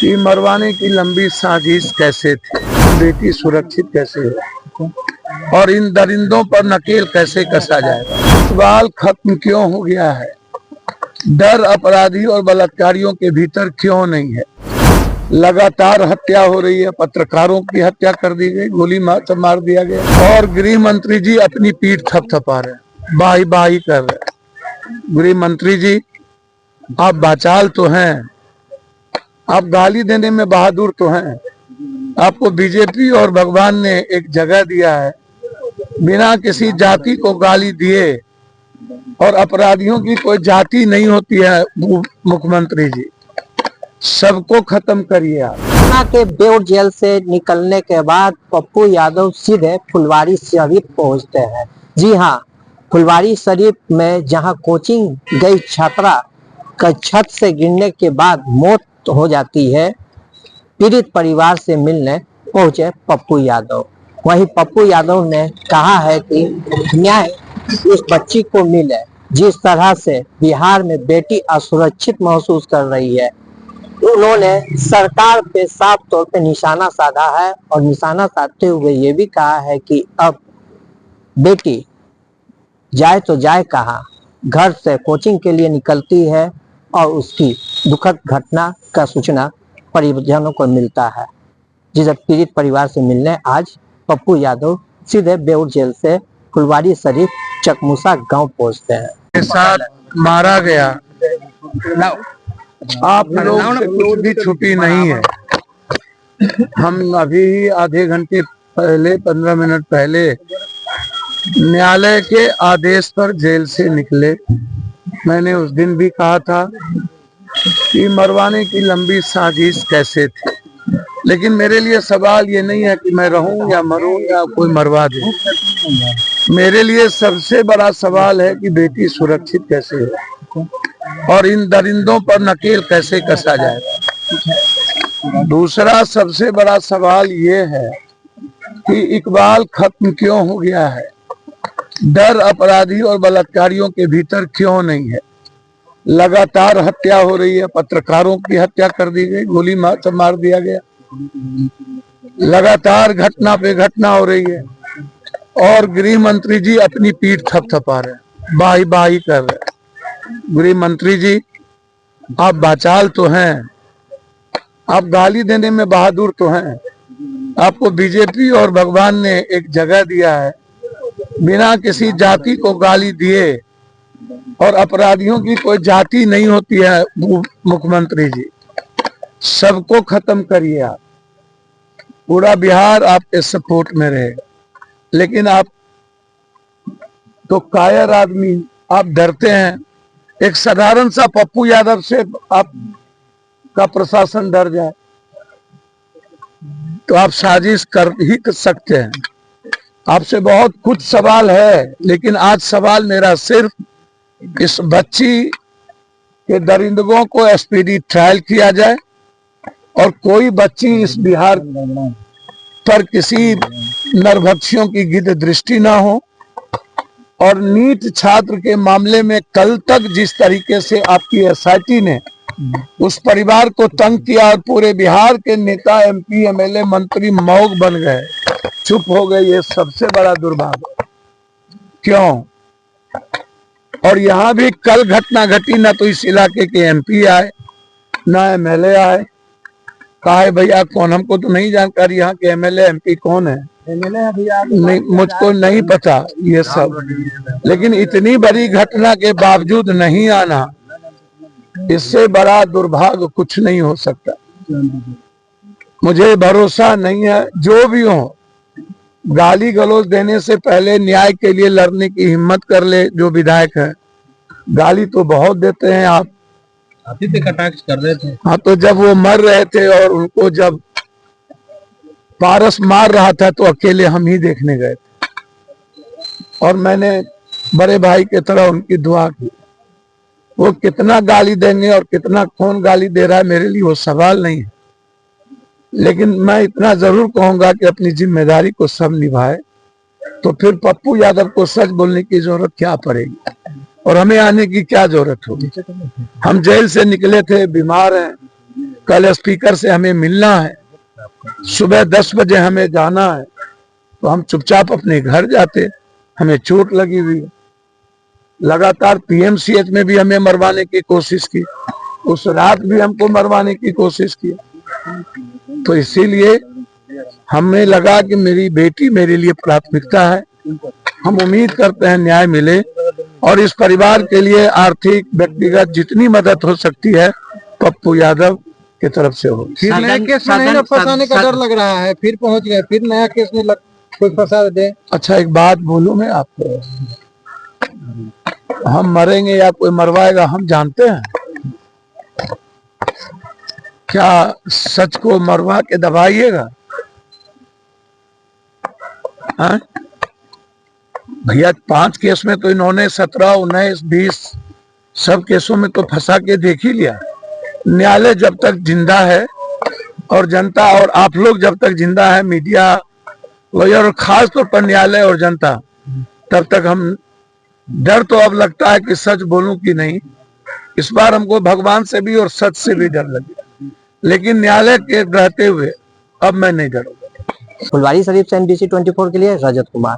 कि मरवाने की लंबी साजिश कैसे थी, बेटी सुरक्षित कैसे हो और इन दरिंदों पर नकेल कैसे कसा जाएगा। सवाल खत्म क्यों हो गया है, डर अपराधी और बलात्कारियों के भीतर क्यों नहीं है। लगातार हत्या हो रही है, पत्रकारों की हत्या कर दी गई, गोली मार दिया गया और गृह मंत्री जी अपनी पीठ थपथपा रहे हैं, बाही बाही कर रहे हैं। गृह मंत्री जी, आप बाचाल तो हैं, आप गाली देने में बहादुर तो हैं। आपको बीजेपी और भगवान ने एक जगह दिया है, बिना किसी जाति को गाली दिए, और अपराधियों की कोई जाति नहीं होती है। मुख्यमंत्री जी, सबको खत्म करिए आप। पटना के बेउर जेल से निकलने के बाद पप्पू यादव सीधे फुलवारी शरीफ पहुंचते हैं। जी हां, फुलवारी शरीफ में जहां कोचिंग गई छात्रा का छत से गिरने के बाद मौत हो जाती है, पीड़ित परिवार से मिलने पहुंचे पप्पू यादव। वहीं पप्पू यादव ने कहा है कि न्याय उस बच्ची को मिले जिस तरह से बिहार में बेटी असुरक्षित महसूस कर रही है। उन्होंने सरकार पे साफ तौर पे निशाना साधा है और निशाना साधते हुए ये भी कहा है कि अब बेटी जाए तो जाए कहाँ, घर से कोचिंग के लिए निकलती है और उसकी दुखद घटना का सूचना परिजनों को मिलता है, जिसे पीड़ित परिवार से मिलने आज पप्पू यादव सीधे बेउर जेल से फुलवारी शरीफ चकमुसा गांव पहुंचते हैं। के साथ मारा गया, आप लोग से कुछ भी छुपी नहीं है। हम अभी आधे घंटे पहले, 15 मिनट पहले न्यायालय के आदेश पर जेल से निकले। मैंने उस दिन भी कहा था कि मरवाने की लंबी साजिश कैसे थी, लेकिन मेरे लिए सवाल ये नहीं है कि मैं रहूं या मरूं या कोई मरवा दे। मेरे लिए सबसे बड़ा सवाल है कि बेटी सुरक्षित कैसे हो और इन दरिंदों पर नकेल कैसे कसा जाएगा। दूसरा सबसे बड़ा सवाल ये है कि इकबाल खत्म क्यों हो गया है, डर अपराधी और बलात्कारियों के भीतर क्यों नहीं है। लगातार हत्या हो रही है, पत्रकारों की हत्या कर दी गई, गोली मार दिया गया, लगातार घटना पे घटना हो रही है और गृह मंत्री जी अपनी पीठ थपथपा रहे हैं, बाही बाही कर रहे हैं। गृह मंत्री जी, आप बाचाल तो हैं, आप गाली देने में बहादुर तो हैं। आपको बीजेपी और भगवान ने एक जगह दिया है, बिना किसी जाति को गाली दिए, और अपराधियों की कोई जाति नहीं होती है। मुख्यमंत्री जी, सबको खत्म करिए आप। पूरा बिहार आपके सपोर्ट में रहेगा, लेकिन आप तो कायर आदमी, आप डरते हैं। एक साधारण सा पप्पू यादव से आप का प्रशासन डर जाए तो आप साजिश कर ही सकते हैं। आपसे बहुत कुछ सवाल है, लेकिन आज सवाल मेरा सिर्फ इस बच्ची के दरिंदगों को स्पीडी ट्रायल किया जाए और कोई बच्ची इस बिहार पर किसी नरभक्षियों की गिद्ध दृष्टि ना हो। और नीट छात्र के मामले में कल तक जिस तरीके से आपकी एसआईटी ने उस परिवार को तंग किया और पूरे बिहार के नेता, एमपी, एमएलए, मंत्री मौन बन गए, चुप हो गए, ये सबसे बड़ा दुर्भाग्य। क्यों? और यहाँ भी कल घटना घटी, ना तो इस इलाके के एमपी आए, ना एमएलए आए। कहा है भैया कौन, हमको तो नहीं जानकारी यहाँ के एमएलए एमपी कौन है, नहीं, मुझको नहीं पता ये सब। लेकिन इतनी बड़ी घटना के बावजूद नहीं आना, इससे बड़ा दुर्भाग्य कुछ नहीं हो सकता। मुझे भरोसा नहीं है, जो भी हो, गाली गलौज देने से पहले न्याय के लिए लड़ने की हिम्मत कर ले। जो विधायक है, गाली तो बहुत देते हैं आप, कटाक्ष कर रहे थे। हाँ, तो जब वो मर रहे थे और उनको जब पारस मार रहा था तो अकेले हम ही देखने गए थे और मैंने बड़े भाई की तरह उनकी दुआ की। वो कितना गाली देंगे और कितना कौन गाली दे रहा है, मेरे लिए वो सवाल नहीं है, लेकिन मैं इतना जरूर कहूंगा कि अपनी जिम्मेदारी को सब निभाए। तो फिर पप्पू यादव को सच बोलने की जरूरत क्या पड़ेगी और हमें आने की क्या जरूरत होगी। हम जेल से निकले थे, बीमार हैं, कल स्पीकर से हमें मिलना है, सुबह 10 बजे हमें जाना है, तो हम चुपचाप अपने घर जाते। हमें चोट लगी हुई है, लगातार पीएमसीएच में भी हमें मरवाने की कोशिश की, उस रात भी हमको मरवाने की कोशिश की। तो इसीलिए हमें लगा कि मेरी बेटी मेरे लिए प्राथमिकता है। हम उम्मीद करते हैं न्याय मिले और इस परिवार के लिए आर्थिक व्यक्तिगत जितनी मदद हो सकती है पप्पू यादव की तरफ से हो। फिर नया केस में नहीं ना फंसाने का डर लग रहा है, फिर पहुंच गए, फिर नया केस में कोई फंसा दे। अच्छा एक बात बोलूं मैं आपको, हम मरेंगे या कोई मरवाएगा हम जानते हैं क्या? सच को मरवा के दबाइएगा? भैया 5 केस में तो इन्होंने 17, 19, 20 सब केसों में तो फंसा के देख ही लिया। न्यायालय जब तक जिंदा है और जनता और आप लोग जब तक जिंदा है, मीडिया, लॉयर और खास तौर पर न्यायालय और जनता, तब तक हम डर तो अब लगता है कि सच बोलूं कि नहीं। इस बार हमको भगवान से भी और सच से भी डर लगे, लेकिन न्यायालय के रहते हुए अब मैं नहीं डरूंगा। फुलवारी शरीफ से NBC 24 के लिए रजत कुमार।